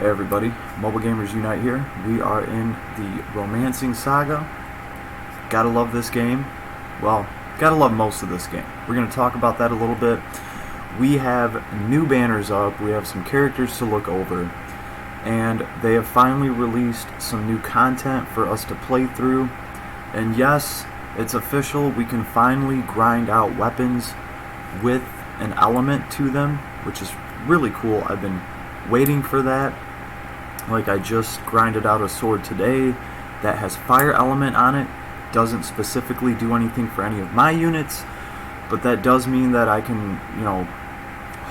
Hey everybody, Mobile Gamers Unite here. We are in the Romancing SaGa. Gotta love this game. Well, gotta love most of this game. We're gonna talk about that a little bit. We have new banners up, we have some characters to look over, and they have finally released some new content for us to play through. And yes, it's official, we can finally grind out weapons with an element to them, which is really cool. I've been waiting for that. Like, I just grinded out a sword today that has fire element on it. Doesn't specifically do anything for any of my units, but that does mean that I can,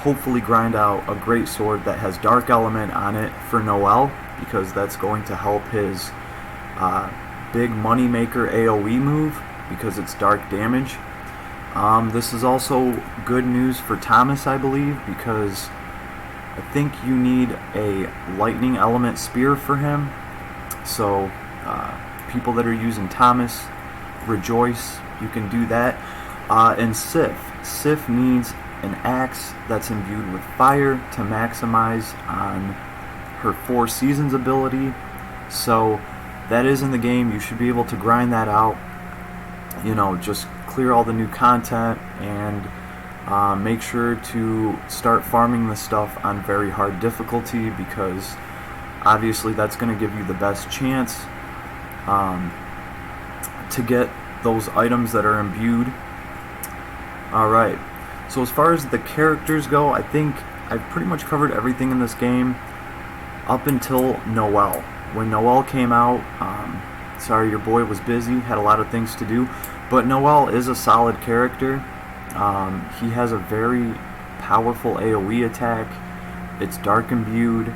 hopefully grind out a great sword that has dark element on it for Noel, because that's going to help his big money maker AoE move, because it's dark damage. This is also good news for Thomas, I believe, because I think you need a lightning element spear for him. So people that are using Thomas, rejoice, you can do that. And Sif needs an axe that's imbued with fire to maximize on her 4 Seasons ability. So that is in the game. You should be able to grind that out. Just clear all the new content and make sure to start farming the stuff on very hard difficulty, because obviously that's going to give you the best chance to get those items that are imbued. Alright, so as far as the characters go, I think I've pretty much covered everything in this game up until Noel. When Noel came out, sorry, your boy was busy, had a lot of things to do, but Noel is a solid character. He has a very powerful AoE attack. It's dark imbued.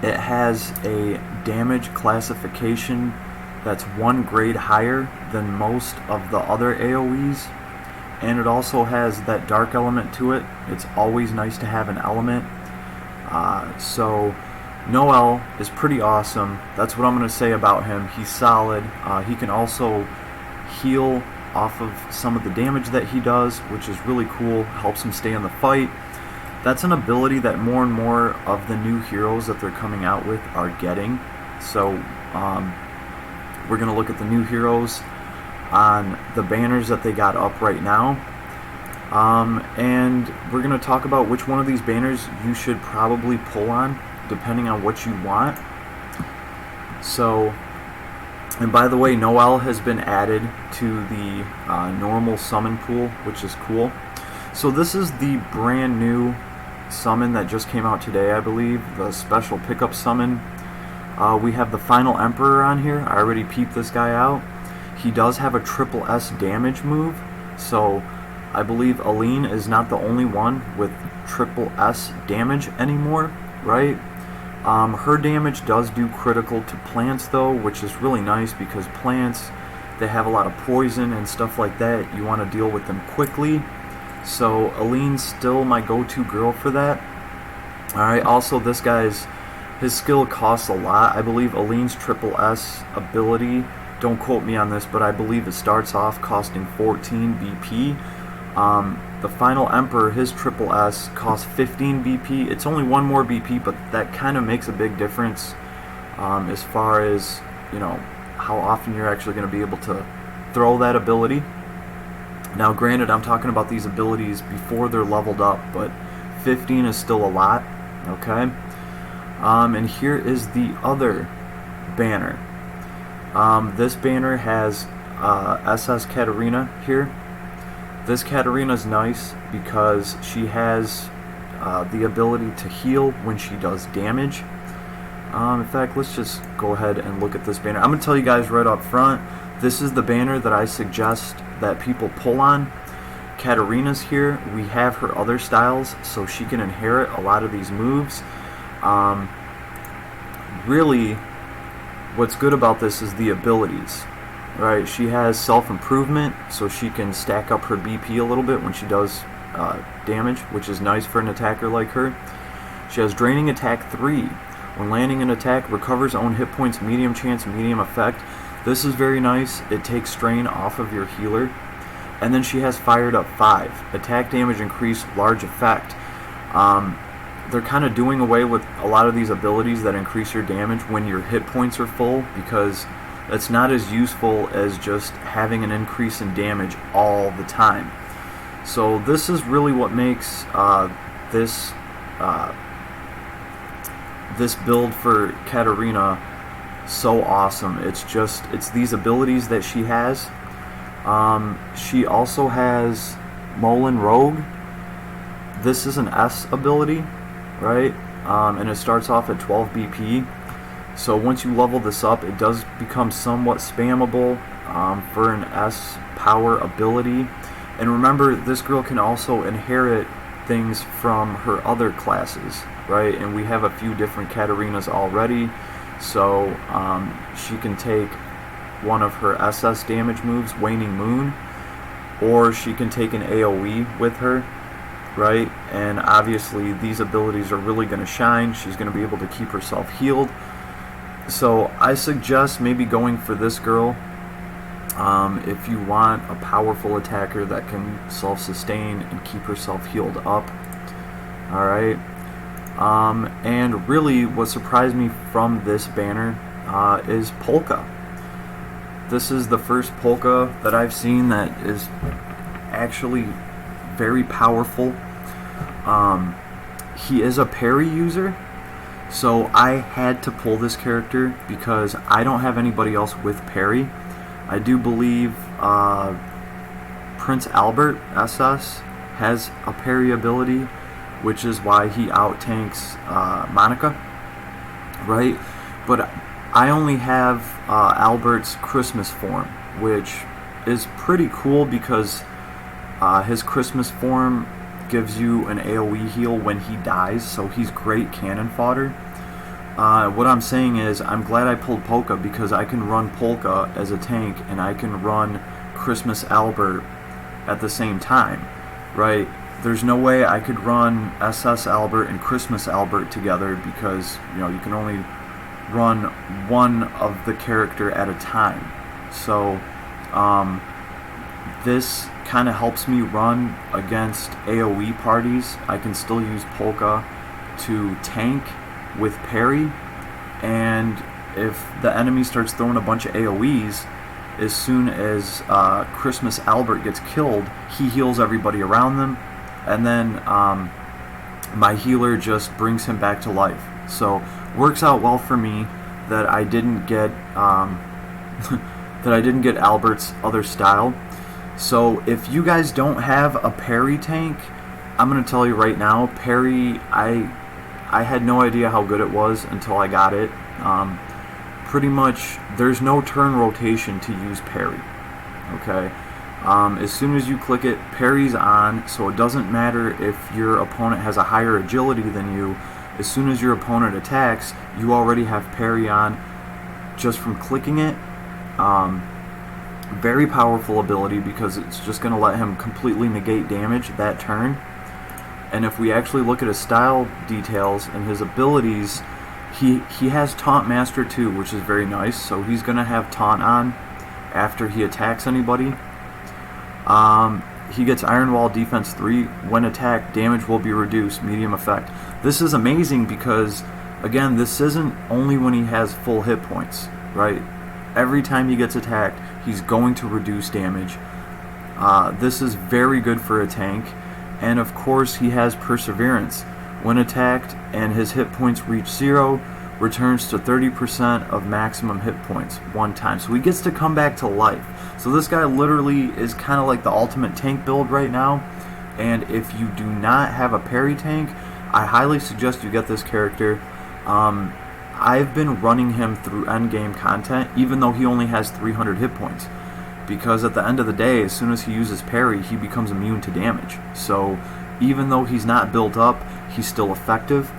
It has a damage classification that's 1 grade higher than most of the other AoEs, and it also has that dark element to it. It's always nice to have an element. So Noel is pretty awesome. That's what I'm going to say about him. He's solid. He can also heal off of some of the damage that he does, which is really cool. Helps him stay in the fight. That's an ability that more and more of the new heroes that they're coming out with are getting. So we're going to look at the new heroes on the banners that they got up right now, and we're going to talk about which one of these banners you should probably pull on depending on what you want. So, and by the way, Noel has been added to the normal summon pool, which is cool. So this is the brand new summon that just came out today, I believe, the special pickup summon. We have the Final Emperor on here. I already peeped this guy out. He does have a triple S damage move, so I believe Aline is not the only one with triple S damage anymore, right? Her damage does do critical to plants though, which is really nice, because plants, they have a lot of poison and stuff like that. You want to deal with them quickly. So Aline's still my go-to girl for that. Alright, also this guy's, his skill costs a lot. I believe Aline's triple S ability, don't quote me on this, but I believe it starts off costing 14 BP. The Final Emperor, his triple S costs 15 BP. It's only 1 more BP, but that kind of makes a big difference as far as, how often you're actually going to be able to throw that ability. Now granted, I'm talking about these abilities before they're leveled up, but 15 is still a lot, okay? And here is the other banner. This banner has SS Katarina here. This Katarina's nice because she has the ability to heal when she does damage. In fact, let's just go ahead and look at this banner. I'm going to tell you guys right up front, this is the banner that I suggest that people pull on. Katarina's here. We have her other styles, so she can inherit a lot of these moves. Really, what's good about this is the abilities. Right, she has self-improvement, so she can stack up her BP a little bit when she does damage, which is nice for an attacker like her. She has Draining Attack 3. When landing an attack, recovers own hit points, medium chance, medium effect. This is very nice. It takes strain off of your healer. And then she has Fired Up 5. Attack damage increase, large effect. they're kind of doing away with a lot of these abilities that increase your damage when your hit points are full, because it's not as useful as just having an increase in damage all the time. So this is really what makes this build for Katarina so awesome. It's these abilities that she has. She also has Molin Rogue. This is an S ability, right? And it starts off at 12 BP. So once you level this up, it does become somewhat spammable for an S power ability. And remember, this girl can also inherit things from her other classes, right? And we have a few different Katarinas already. So she can take one of her SS damage moves, Waning Moon, or she can take an AoE with her, right? And obviously these abilities are really going to shine. She's going to be able to keep herself healed. So I suggest maybe going for this girl if you want a powerful attacker that can self-sustain and keep herself healed up. Alright. And really what surprised me from this banner is Polka. This is the first Polka that I've seen that is actually very powerful. He is a parry user, so I had to pull this character because I don't have anybody else with parry. I do believe Prince Albert SS has a parry ability, which is why he out-tanks Monica, right? But I only have Albert's Christmas form, which is pretty cool because his Christmas form gives you an AoE heal when he dies, so he's great cannon fodder. What I'm saying is, I'm glad I pulled Polka because I can run Polka as a tank and I can run Christmas Albert at the same time, right? There's no way I could run SS Albert and Christmas Albert together because, you know, you can only run one of the character at a time. So this kind of helps me run against AoE parties. I can still use Polka to tank with parry, and if the enemy starts throwing a bunch of AoEs, as soon as Christmas Albert gets killed, he heals everybody around them, and then my healer just brings him back to life. So works out well for me that I didn't get Albert's other style. So if you guys don't have a parry tank, I'm gonna tell you right now, parry, I had no idea how good it was until I got it. Pretty much there's no turn rotation to use parry, okay? As soon as you click it, parry's on, so it doesn't matter if your opponent has a higher agility than you. As soon as your opponent attacks, you already have parry on just from clicking it. Very powerful ability because it's just going to let him completely negate damage that turn. And if we actually look at his style details and his abilities, he has Taunt Master too, which is very nice. So he's going to have Taunt on after he attacks anybody. He gets Iron Wall Defense 3. When attacked, damage will be reduced, medium effect. This is amazing because, again, this isn't only when he has full hit points, right? Every time he gets attacked, he's going to reduce damage. This is very good for a tank. And of course, he has Perseverance. When attacked and his hit points reach 0, returns to 30% of maximum hit points one time. So he gets to come back to life. So this guy literally is kind of like the ultimate tank build right now. And if you do not have a parry tank, I highly suggest you get this character. I've been running him through endgame content, even though he only has 300 hit points. Because at the end of the day, as soon as he uses parry, he becomes immune to damage. So even though he's not built up, he's still effective.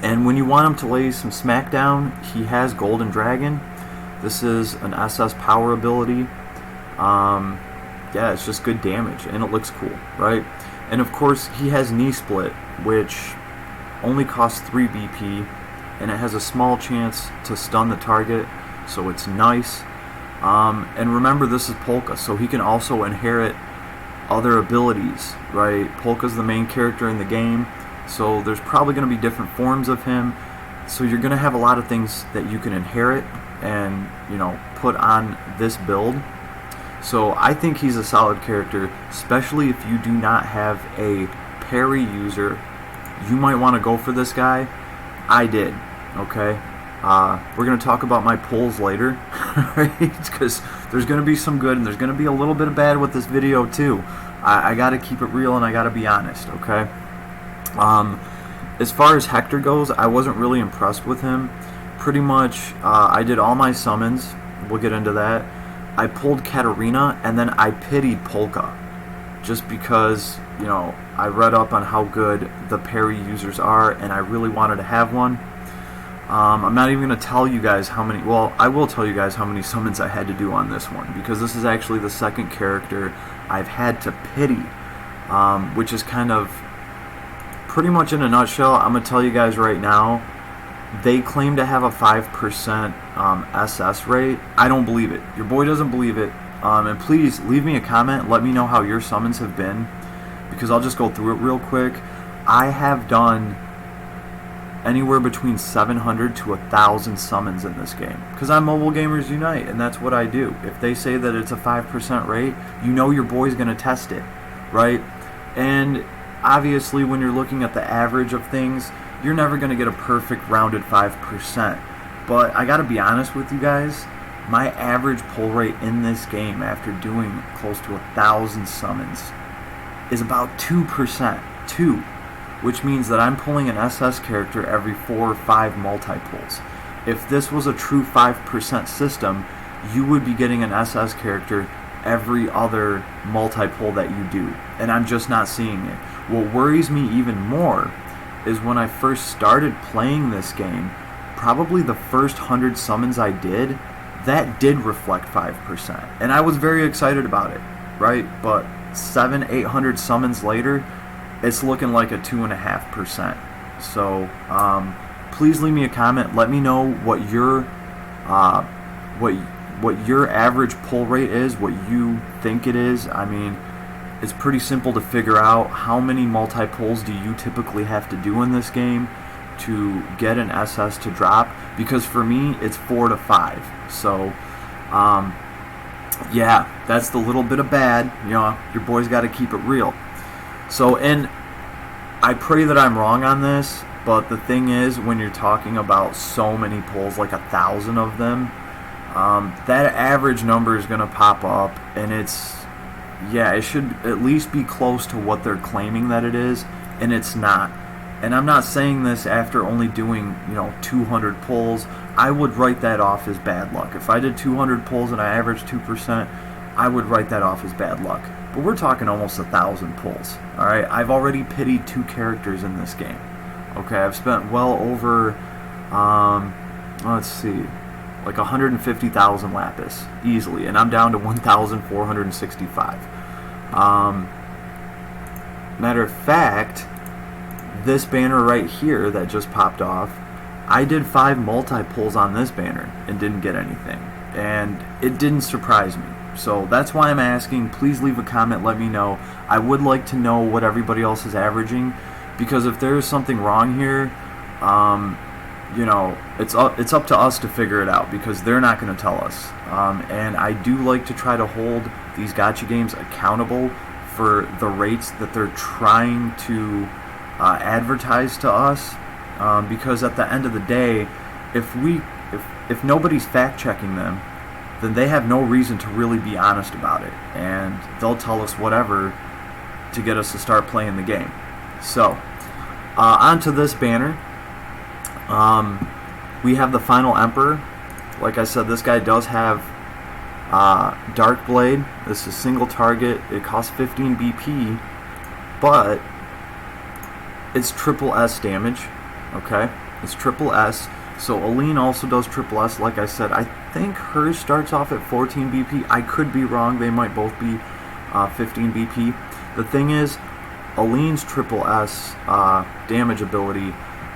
And when you want him to lay some smackdown, he has Golden Dragon. This is an SS power ability. Yeah, it's just good damage, and it looks cool, right? And of course, he has Knee Split, which only costs 3 BP, and it has a small chance to stun the target, so it's nice. And remember, this is Polka, so he can also inherit other abilities, right? Polka's the main character in the game, So there's probably going to be different forms of him. So you're going to have a lot of things that you can inherit and, you know, put on this build. So I think he's a solid character, especially if you do not have a parry user. You might want to go for this guy. I did, okay? We're going to talk about my pulls later, right? Because there's going to be some good and there's going to be a little bit of bad with this video too. I got to keep it real and I got to be honest, okay? As far as Hector goes, I wasn't really impressed with him. Pretty much, I did all my summons. We'll get into that. I pulled Katarina, and then I pitied Polka. Just because, you know, I read up on how good the parry users are, and I really wanted to have one. I'm not even going to tell you guys how many... Well, I will tell you guys how many summons I had to do on this one, because this is actually the second character I've had to pity, which is kind of... Pretty much in a nutshell, I'm going to tell you guys right now, they claim to have a 5% SS rate. I don't believe it. Your boy doesn't believe it. And please leave me a comment. Let me know how your summons have been, because I'll just go through it real quick. I have done anywhere between 700 to 1,000 summons in this game, because I'm Mobile Gamers Unite, and that's what I do. If they say that it's a 5% rate, you know your boy's going to test it, right? And obviously, when you're looking at the average of things, you're never going to get a perfect rounded 5%. But I got to be honest with you guys, my average pull rate in this game after doing close to 1,000 summons is about 2%. 2. Which means that I'm pulling an SS character every 4 or 5 multi-pulls. If this was a true 5% system, you would be getting an SS character every other multi-pull that you do. And I'm just not seeing it. What worries me even more is when I first started playing this game, probably the first 100 summons I did, that did reflect 5%. And I was very excited about it, right? But 700-800 summons later, it's looking like a 2.5%. So please leave me a comment. Let me know what your average pull rate is, what you think it is. I mean, it's pretty simple to figure out how many multi-pulls do you typically have to do in this game to get an SS to drop, because for me it's 4 to 5. So yeah, that's the little bit of bad. You know, your boy's got to keep it real. So, and I pray that I'm wrong on this, but the thing is, when you're talking about so many pulls, like 1,000 of them, that average number is going to pop up, and it's, yeah, it should at least be close to what they're claiming that it is, and it's not. And I'm not saying this after only doing, you know, 200 pulls. I would write that off as bad luck. If I did 200 pulls and I averaged 2%, I would write that off as bad luck. But we're talking almost 1,000 pulls. All right, I've already pitied 2 characters in this game. Okay, I've spent well over, let's see, like 150,000 lapis easily, and I'm down to 1,465. Matter of fact, this banner right here that just popped off, I did 5 multi-pulls on this banner and didn't get anything, and it didn't surprise me. So that's why I'm asking. Please leave a comment, let me know. I would like to know what everybody else is averaging, because if there is something wrong here, you know, it's up to us to figure it out, because they're not going to tell us. And I do like to try to hold these gacha games accountable for the rates that they're trying to advertise to us, because at the end of the day, if nobody's fact checking them, then they have no reason to really be honest about it, and they'll tell us whatever to get us to start playing the game. So onto this banner. We have the Final Emperor. Like I said, this guy does have Dark Blade. This is single target. It costs 15 BP, but it's triple S damage. Okay, it's triple S. So Aline also does triple S. Like I said, I think hers starts off at 14 BP. I could be wrong. They might both be 15 BP. The thing is, Aline's triple S damage ability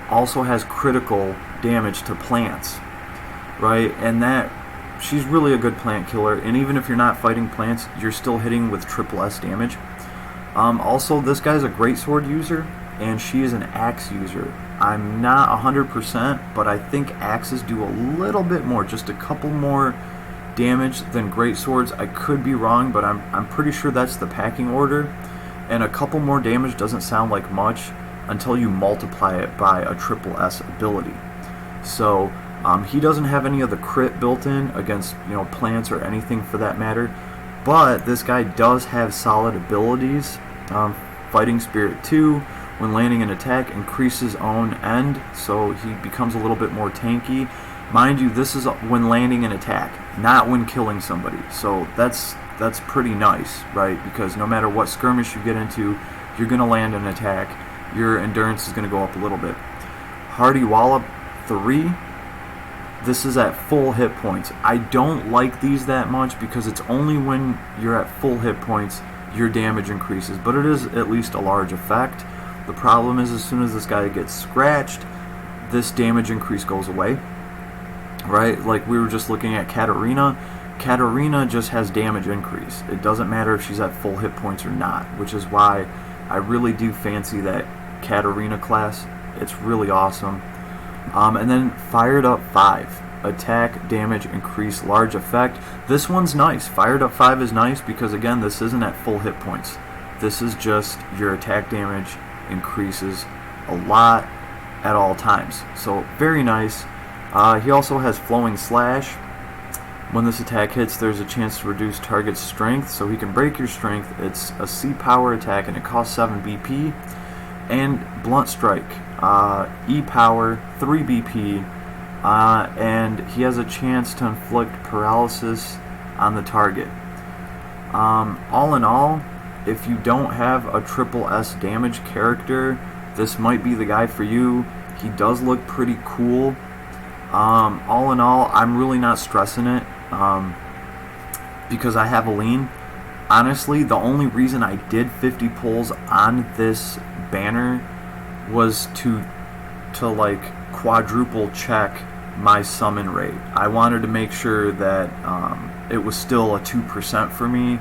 also has critical damage to plants, right? And that, she's really a good plant killer, and even if you're not fighting plants, you're still hitting with triple S damage. Also, this guy's a great sword user, and she is an axe user. I'm not 100%, but I think axes do a little bit more, just a couple more damage than greatswords. I could be wrong, but I'm pretty sure that's the packing order. And a couple more damage doesn't sound like much until you multiply it by a triple S ability. So he doesn't have any of the crit built in against, you know, plants or anything for that matter. But this guy does have solid abilities. Fighting Spirit 2, when landing an attack, increases own end, so he becomes a little bit more tanky. Mind you, this is when landing an attack, not when killing somebody. So that's pretty nice, right? Because no matter what skirmish you get into, you're going to land an attack. Your endurance is going to go up a little bit. Hardy Wallop 3. This is at full hit points. I don't like these that much because it's only when you're at full hit points your damage increases, but it is at least a large effect. The problem is as soon as this guy gets scratched, this damage increase goes away, right? Like we were just looking at Katarina. Katarina just has damage increase. It doesn't matter if she's at full hit points or not, which is why I really do fancy that Katarina class. It's really awesome. And then Fired Up 5. Attack, damage, increase, large effect. This one's nice. Fired Up 5 is nice because, again, this isn't at full hit points. This is just your attack damage increases a lot at all times. So, very nice. He also has Flowing Slash. When this attack hits, there's a chance to reduce target's strength, so he can break your strength. It's a C power attack, and it costs 7 BP. And Blunt Strike. E power, 3 BP. And he has a chance to inflict paralysis on the target. All in all, if you don't have a triple S damage character, this might be the guy for you. He does look pretty cool. All in all, I'm really not stressing it because I have a lean. Honestly, the only reason I did 50 pulls on this banner was to like quadruple check my summon rate. I wanted to make sure that it was still a 2% for me.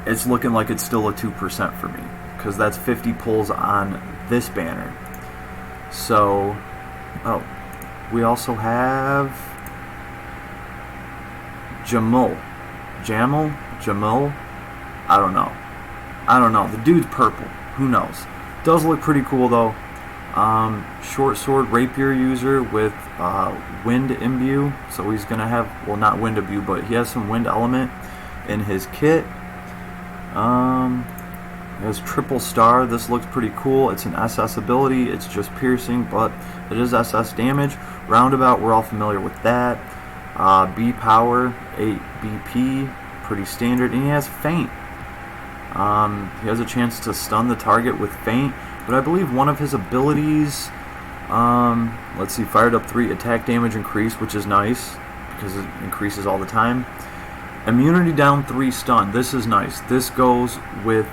It's looking like it's still a 2% for me because that's 50 pulls on this banner. So, we also have Jamil. I don't know. The dude's purple. Who knows? Does look pretty cool though. Short sword rapier user with wind imbue, so he's gonna have, well, not wind imbue, but he has some wind element in his kit. He has triple star. This looks pretty cool. It's an SS ability. It's just piercing, but it is SS damage. Roundabout, we're all familiar with that. B power, 8 BP, pretty standard, and he has feint. He has a chance to stun the target with feint. But I believe one of his abilities, let's see, Fired Up 3, attack damage increase, which is nice because it increases all the time. Immunity down 3 stun. This is nice. This goes with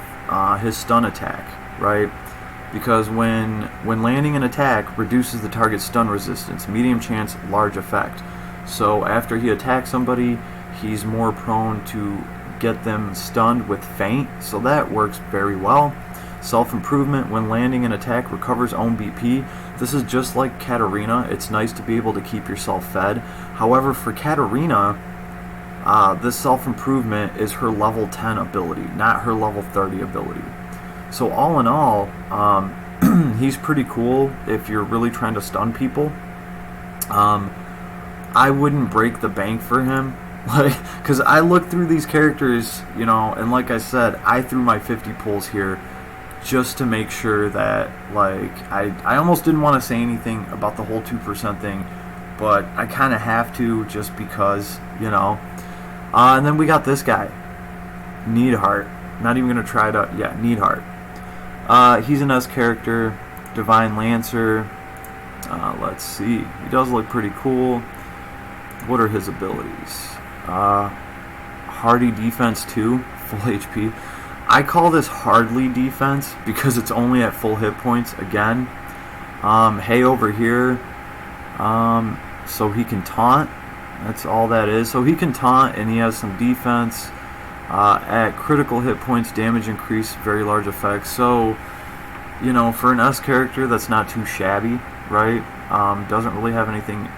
his stun attack, right? Because when landing an attack, reduces the target's stun resistance. Medium chance, large effect. So after he attacks somebody, he's more prone to get them stunned with feint. So that works very well. Self-improvement, when landing an attack, recovers own BP. This is just like Katarina. It's nice to be able to keep yourself fed. However, for Katarina, this self-improvement is her level 10 ability, not her level 30 ability. So all in all, he's pretty cool if you're really trying to stun people. I wouldn't break the bank for him. Because I looked through these characters, you know, and like I said, I threw my 50 pulls here just to make sure that, like, I almost didn't want to say anything about the whole 2% thing, but I kind of have to just because, you know. And then we got this guy, Needheart. Not even going to try to, yeah, Needheart. He's an S character, Divine Lancer. Let's see. He does look pretty cool. What are his abilities? Hardy Defense 2, full HP. I call this hardly defense because it's only at full hit points again. Hey over here, so he can taunt. That's all that is. So he can taunt and he has some defense. At critical hit points, damage increase, very large effect. So you know, for an S character, that's not too shabby, right? Doesn't really have anything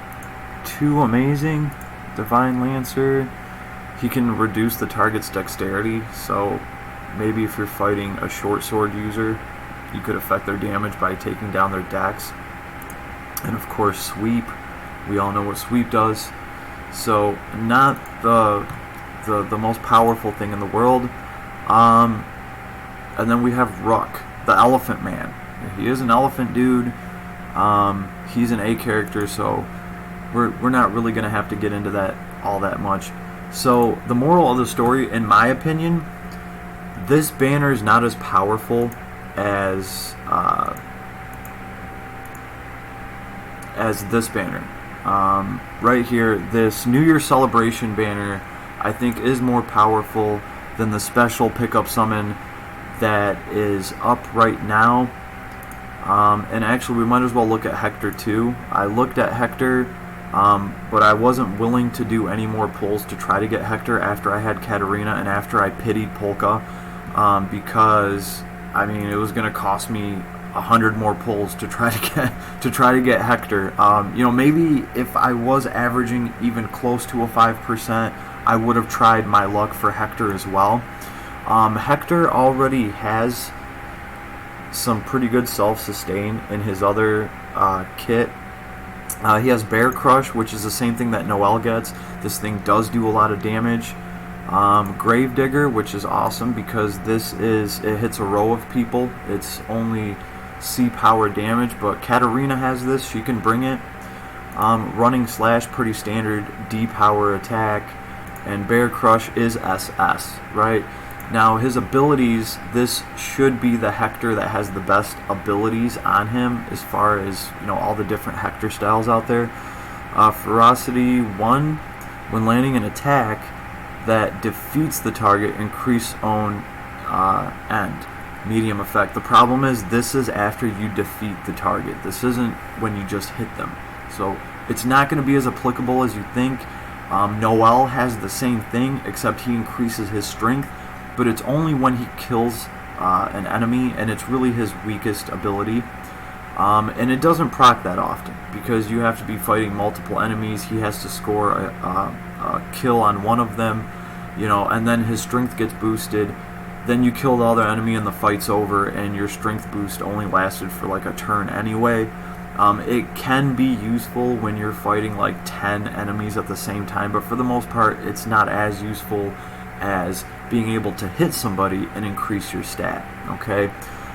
too amazing. Divine Lancer, he can reduce the target's dexterity, so maybe if you're fighting a short sword user, you could affect their damage by taking down their dex. And of course, Sweep, we all know what Sweep does, so not the most powerful thing in the world. And then we have Rook, the Elephant Man. He is an elephant dude. He's an A character, so we're not really going to have to get into that all that much. So the moral of the story, in my opinion, this banner is not as powerful as this banner. Right here, this New Year Celebration banner, I think, is more powerful than the special pickup summon that is up right now. And actually, we might as well look at Hector too. I looked at Hector, but I wasn't willing to do any more pulls to try to get Hector after I had Katarina and after I pitied Polka, because I mean, it was going to cost me 100 more pulls to try to get Hector. You know, maybe if I was averaging even close to a 5%, I would have tried my luck for Hector as well. Hector already has some pretty good self-sustain in his other kit. He has Bear Crush, which is the same thing that Noelle gets. This thing does do a lot of damage. Gravedigger, which is awesome because it hits a row of people. It's only C power damage, but Katarina has this. She can bring it. Running Slash, pretty standard D power attack, and Bear Crush is SS, right? Now his abilities, this should be the Hector that has the best abilities on him as far as, you know, all the different Hector styles out there. Ferocity 1, when landing an attack that defeats the target, increase own end. Medium effect. The problem is this is after you defeat the target. This isn't when you just hit them. So it's not going to be as applicable as you think. Noelle has the same thing, except he increases his strength, but it's only when he kills an enemy, and it's really his weakest ability. And it doesn't proc that often because you have to be fighting multiple enemies. He has to score a kill on one of them, you know, and then his strength gets boosted. Then you kill the other enemy and the fight's over, and your strength boost only lasted for like a turn anyway. It can be useful when you're fighting like 10 enemies at the same time, but for the most part, it's not as useful as being able to hit somebody and increase your stat, okay?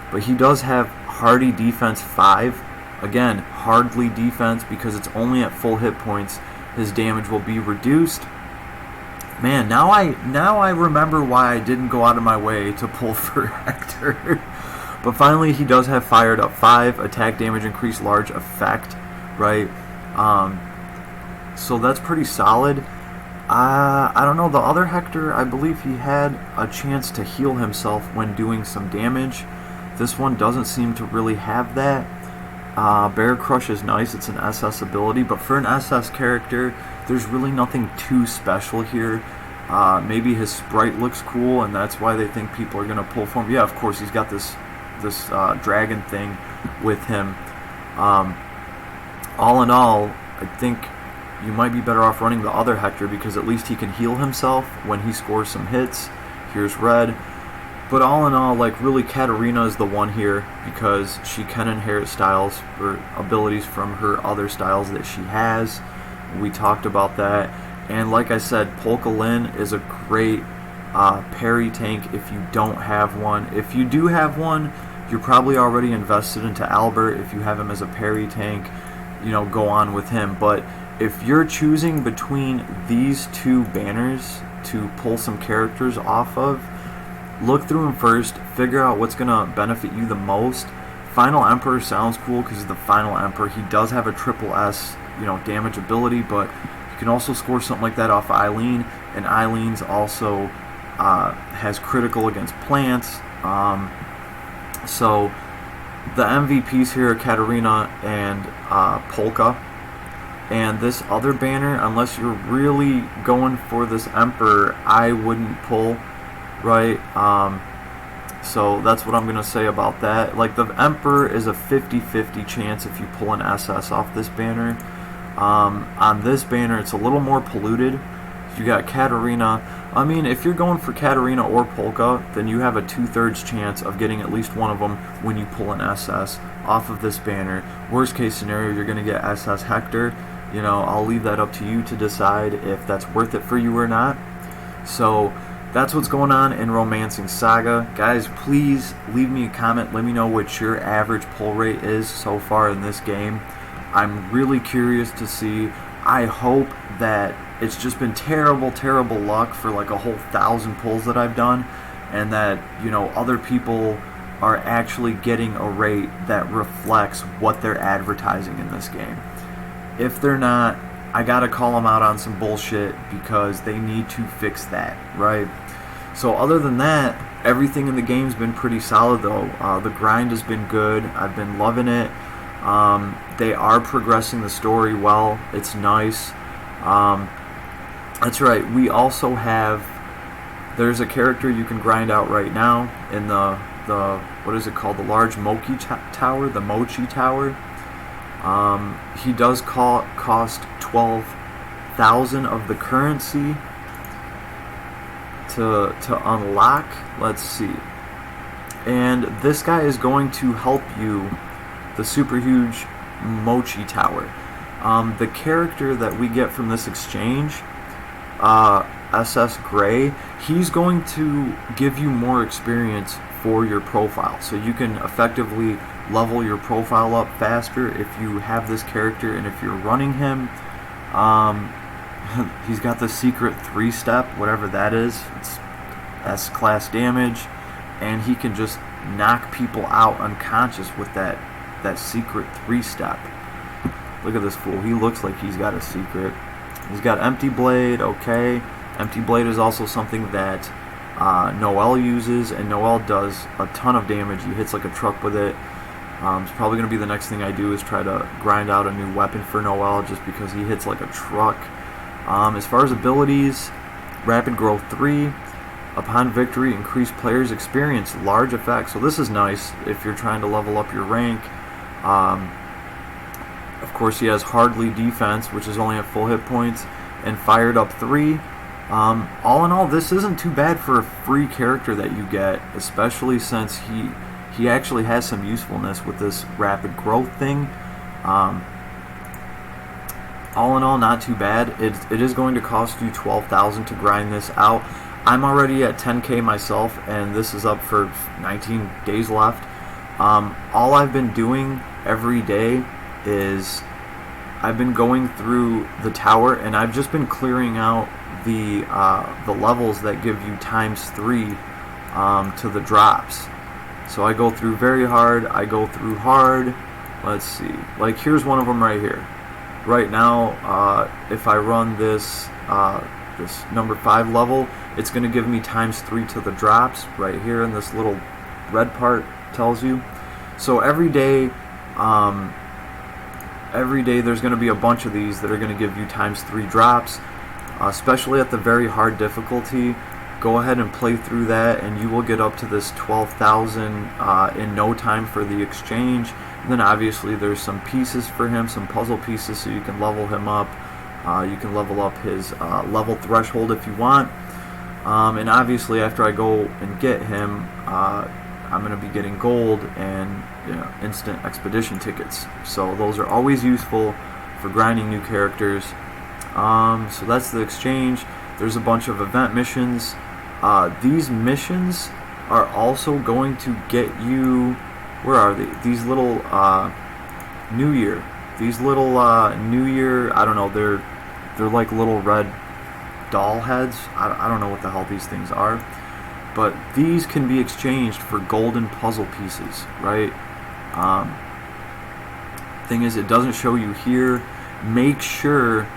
But he does have Hardy Defense 5. Again, hardly defense because it's only at full hit points. His damage will be reduced. Man, now I remember why I didn't go out of my way to pull for Hector. But finally, he does have Fired Up 5, attack damage increase large effect, right? So that's pretty solid. I don't know, the other Hector, I believe he had a chance to heal himself when doing some damage. This one doesn't seem to really have that. Bear Crush is nice, it's an SS ability, but for an SS character, there's really nothing too special here. Maybe his sprite looks cool, and that's why they think people are going to pull for him. Yeah, of course, he's got this dragon thing with him. All in all, I think you might be better off running the other Hector because at least he can heal himself when he scores some hits. Here's red. But all in all, like, really Katarina is the one here because she can inherit styles or abilities from her other styles that she has. We talked about that. And like I said, Polka Lin is a great parry tank if you don't have one. If you do have one, you're probably already invested into Albert. If you have him as a parry tank, you know, go on with him. But if you're choosing between these two banners to pull some characters off of, look through them first, figure out what's going to benefit you the most. Final Emperor sounds cool because he's the Final Emperor. He does have a triple S, you know, damage ability, but you can also score something like that off Eileen, and Eileen's also has critical against plants. So the MVPs here are Katarina and Polka. And this other banner, unless you're really going for this Emperor, I wouldn't pull, right? So that's what I'm going to say about that. Like, the Emperor is a 50-50 chance if you pull an SS off this banner. On this banner, it's a little more polluted. You got Katarina. I mean, if you're going for Katarina or Polka, then you have a 2/3 chance of getting at least one of them when you pull an SS off of this banner. Worst case scenario, you're going to get SS Hector. You know, I'll leave that up to you to decide if that's worth it for you or not. So that's what's going on in Romancing SaGa. Guys, please leave me a comment. Let me know what your average pull rate is so far in this game. I'm really curious to see. I hope that it's just been terrible, terrible luck for like a whole 1,000 pulls that I've done, and that, you know, other people are actually getting a rate that reflects what they're advertising in this game. If they're not, I gotta call them out on some bullshit, because they need to fix that, right? So other than that, everything in the game's been pretty solid though. The grind has been good. I've been loving it. They are progressing the story well. It's nice. That's right. We also have, there's a character you can grind out right now in the what is it called? The large Mochi Tower, the Mochi Tower. He does cost 12,000 of the currency to unlock. Let's see. And this guy is going to help you, the super huge Mochi Tower. The character that we get from this exchange, SS Gray, he's going to give you more experience for your profile, so you can effectively level your profile up faster if you have this character and if you're running him. He's got the secret 3-step, whatever that is. It's S-class damage, and he can just knock people out unconscious with that secret 3-step. Look at this fool. He looks like he's got a secret. He's got Empty Blade. Okay. Empty Blade is also something that Noel uses, and Noel does a ton of damage. He hits like a truck with it. It's probably going to be the next thing I do, is try to grind out a new weapon for Noel, just because he hits like a truck. As far as abilities, Rapid Growth 3. Upon victory, increase players' experience. Large effect. So this is nice if you're trying to level up your rank. Of course, he has Hardly Defense, which is only at full hit points, and Fired Up 3. All in all, this isn't too bad for a free character that you get, especially since he actually has some usefulness with this rapid growth thing. All in all, not too bad. It is going to cost you 12,000 to grind this out. I'm already at 10k myself, and this is up for 19 days left. All I've been doing every day is I've been going through the tower, and I've just been clearing out the levels that give you ×3 to the drops. So I go through very hard, I go through hard. Let's see, like here's one of them right here. Right now, if I run this this number 5 level, it's going to give me ×3 to the drops right here, in this little red part tells you. So every day there's going to be a bunch of these that are going to give you ×3 drops, especially at the very hard difficulty. Go ahead and play through that, and you will get up to this 12,000 in no time for the exchange. And then obviously there's some pieces for him, some puzzle pieces, so you can level him up. You can level up his level threshold if you want. And obviously after I go and get him, I'm going to be getting gold and instant expedition tickets. So those are always useful for grinding new characters. So that's the exchange. There's a bunch of event missions. These missions are also going to get you, where are they? These little New Year. These little New Year, I don't know, they're like little red doll heads. I don't know what the hell these things are. But these can be exchanged for golden puzzle pieces, right? Thing is, it doesn't show you here. Make sure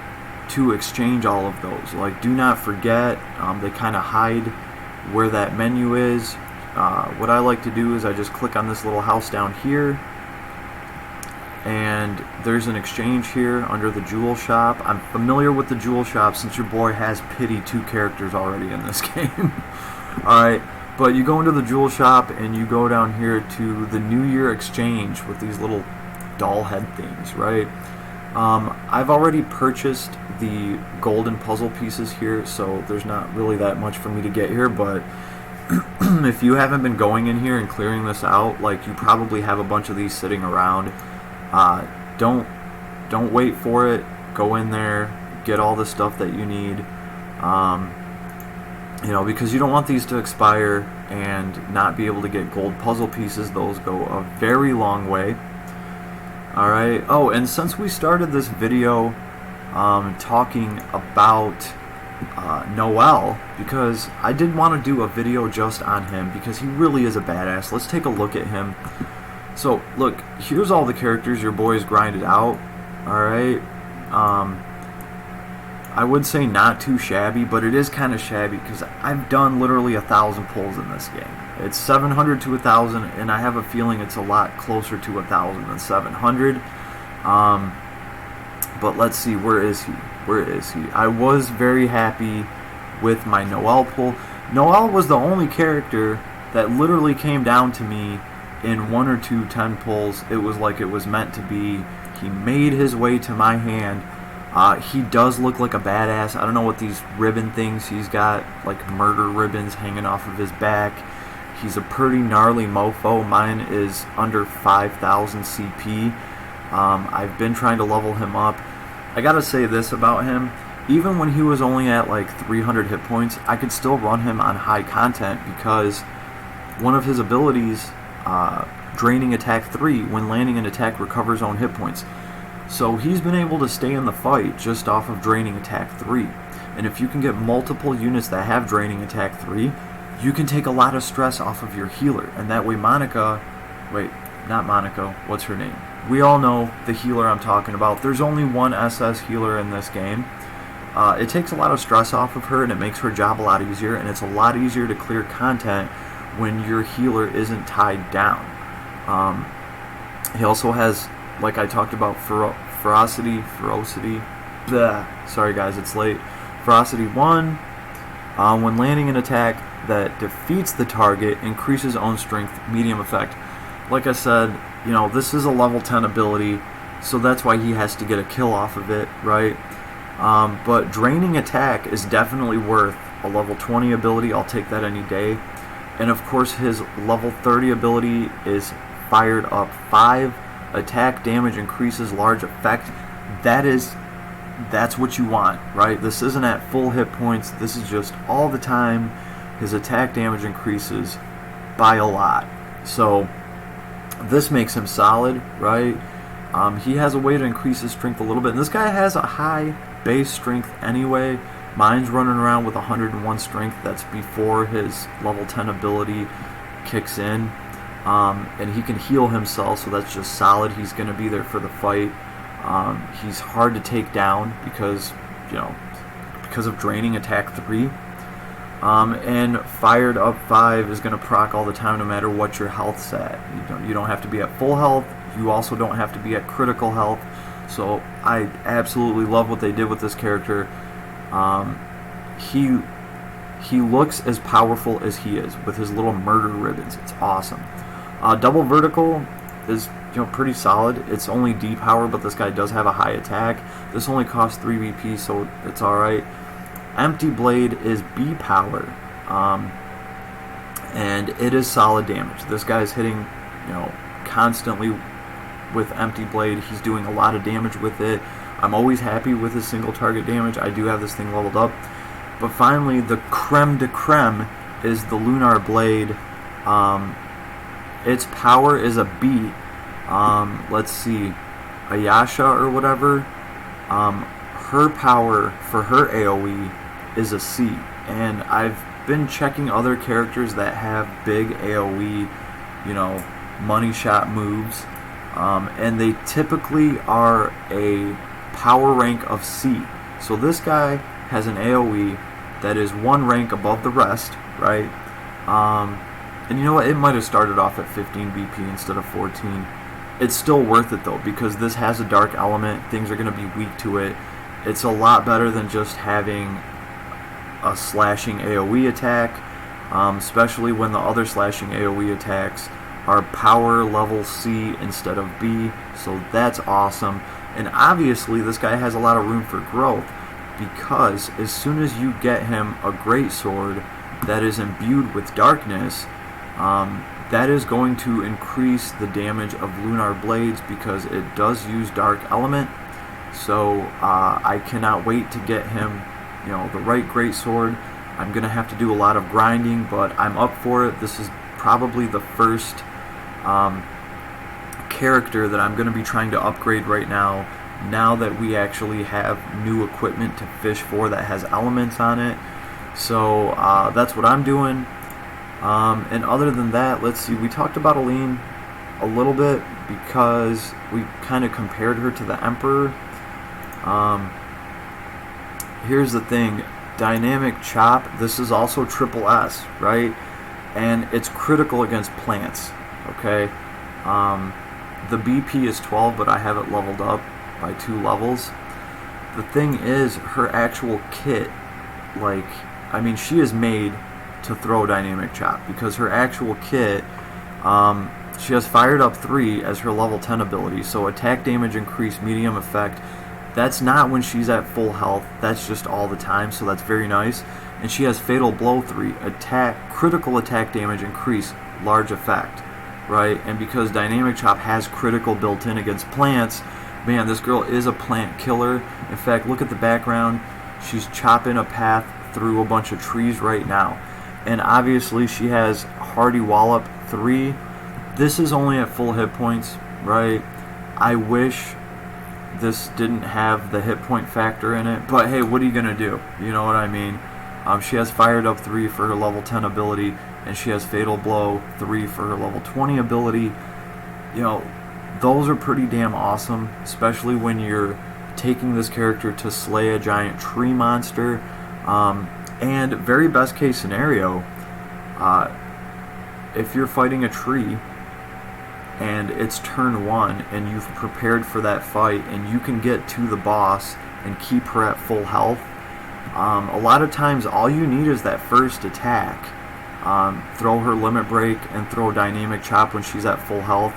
to exchange all of those. Like, do not forget. They kind of hide where that menu is. What I like to do is I just click on this little house down here, and there's an exchange here under the jewel shop. I'm familiar with the jewel shop since your boy has pity 2 characters already in this game. Alright, But you go into the jewel shop and you go down here to the New Year exchange with these little doll head things, right? I've already purchased the golden puzzle pieces here, so there's not really that much for me to get here, but if you haven't been going in here and clearing this out, like, you probably have a bunch of these sitting around. Don't wait for it. Go in there, get all the stuff that you need, you know, because you don't want these to expire and not be able to get gold puzzle pieces. Those go a very long way. Alright, oh, and since we started this video talking about Noel, because I did want to do a video just on him because he really is a badass. Let's take a look at him. So, look, here's all the characters your boys grinded out. Alright, I would say not too shabby, but it is kind of shabby because I've done literally 1,000 pulls in this game. It's 700 to 1,000, and I have a feeling it's a lot closer to 1,000 than 700. But let's see, where is he? Where is he? I was very happy with my Noel pull. Noel was the only character that literally came down to me in 1 or 2 10 pulls. It was like it was meant to be. He made his way to my hand. He does look like a badass. I don't know what these ribbon things he's got, like murder ribbons hanging off of his back. He's a pretty gnarly mofo. Mine is under 5,000 CP. I've been trying to level him up. I gotta say this about him. Even when he was only at like 300 hit points, I could still run him on high content because one of his abilities, Draining Attack 3, when landing an attack, recovers own hit points. So he's been able to stay in the fight just off of Draining Attack 3. And if you can get multiple units that have Draining Attack 3, you can take a lot of stress off of your healer. And that way Monica, wait, not Monica, what's her name? We all know the healer I'm talking about. There's only one SS healer in this game. It takes a lot of stress off of her and it makes her job a lot easier. And it's a lot easier to clear content when your healer isn't tied down. He also has, like I talked about, ferocity. Sorry guys, it's late. Ferocity 1. When landing an attack that defeats the target, increases own strength, medium effect. Like I said, you know, this is a level 10 ability, so that's why he has to get a kill off of it, right? But Draining Attack is definitely worth a level 20 ability. I'll take that any day. And of course his level 30 ability is Fired Up 5. Attack damage increases, large effect. That's what you want, right? This isn't at full hit points. This is just all the time. His attack damage increases by a lot. So this makes him solid, right? He has a way to increase his strength a little bit. And this guy has a high base strength anyway. Mine's running around with 101 strength. That's before his level 10 ability kicks in. And he can heal himself, so that's just solid. He's going to be there for the fight. He's hard to take down because of Draining Attack 3. And Fired Up 5 is going to proc all the time no matter what your health's at. You don't have to be at full health. You also don't have to be at critical health. So I absolutely love what they did with this character. He looks as powerful as he is with his little murder ribbons. It's awesome. Double Vertical is pretty solid. It's only D power, but this guy does have a high attack. This only costs 3 VP, so it's alright. Empty Blade is B power, and it is solid damage. This guy's hitting constantly with Empty Blade. He's doing a lot of damage with it. I'm always happy with his single target damage. I do have this thing leveled up. But finally, the creme de creme is the Lunar Blade. Its power is a B. Let's see, Ayasha or whatever. Her power for her AoE is a C. And I've been checking other characters that have big AoE, money shot moves. And they typically are a power rank of C. So this guy has an AoE that is 1 rank above the rest, right? And you know what? It might have started off at 15 BP instead of 14. It's still worth it though, because this has a dark element. Things are going to be weak to it. It's a lot better than just having a slashing AoE attack. especially when the other slashing AoE attacks are power level C instead of B, so that's awesome. And obviously this guy has a lot of room for growth, because as soon as you get him a greatsword that is imbued with darkness, that is going to increase the damage of Lunar Blades, because it does use dark element. So I cannot wait to get him, the right greatsword. I'm going to have to do a lot of grinding, but I'm up for it. This is probably the first character that I'm going to be trying to upgrade right now that we actually have new equipment to fish for that has elements on it. So that's what I'm doing. And other than that, let's see, we talked about Aline a little bit because we kind of compared her to the Emperor. Here's the thing, Dynamic Chop, this is also triple S, right? And it's critical against plants, okay? The BP is 12, but I have it leveled up by 2 levels. The thing is, her actual kit, she is made to throw Dynamic Chop, because her actual kit, she has Fired Up 3 as her level 10 ability, so attack damage increase, medium effect. That's not when she's at full health, that's just all the time, so that's very nice. And she has Fatal Blow 3, critical attack damage increase, large effect, right? And because Dynamic Chop has critical built in against plants, man, this girl is a plant killer. In fact, look at the background, she's chopping a path through a bunch of trees right now. And obviously she has Hardy Wallop 3. This is only at full hit points, right? I wish this didn't have the hit point factor in it, but hey, what are you gonna do? You know what I mean? She has Fired Up 3 for her level 10 ability, and she has Fatal Blow 3 for her level 20 ability. Those are pretty damn awesome, especially when you're taking this character to slay a giant tree monster. And very best case scenario, if you're fighting a tree and it's turn 1 and you've prepared for that fight and you can get to the boss and keep her at full health, a lot of times all you need is that first attack. Throw her Limit Break and throw Dynamic Chop when she's at full health.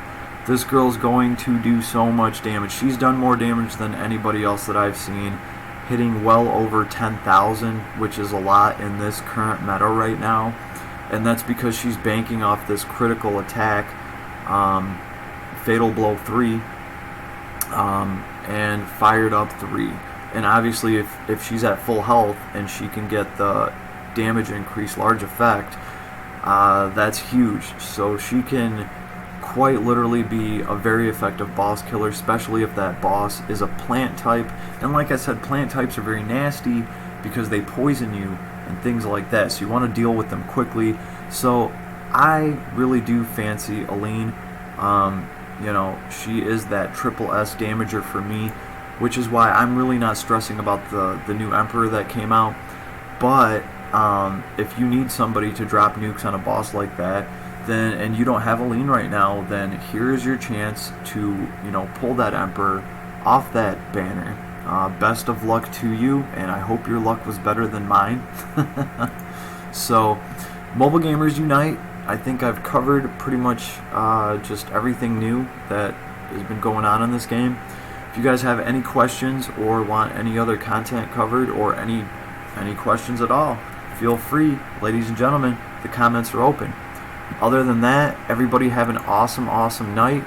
This girl's going to do so much damage. She's done more damage than anybody else that I've seen, hitting well over 10,000, which is a lot in this current meta right now. And that's because she's banking off this critical attack, Fatal Blow 3, and Fired Up 3. And obviously if she's at full health and she can get the damage increase large effect, that's huge. So she can quite literally be a very effective boss killer, especially if that boss is a plant type. And like I said, plant types are very nasty because they poison you and things like that, so you want to deal with them quickly. So I really do fancy Aline. She is that triple S damager for me, which is why I'm really not stressing about the new Emperor that came out. But if you need somebody to drop nukes on a boss like that, then, and you don't have Aline right now, then here's your chance to pull that Emperor off that banner. Best of luck to you, and I hope your luck was better than mine. So, Mobile Gamers Unite, I think I've covered pretty much just everything new that has been going on in this game. If you guys have any questions or want any other content covered, or any questions at all, feel free, ladies and gentlemen, the comments are open. Other than that, everybody have an awesome, awesome night,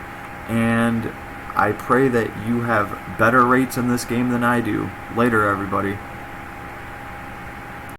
and I pray that you have better rates in this game than I do. Later, everybody.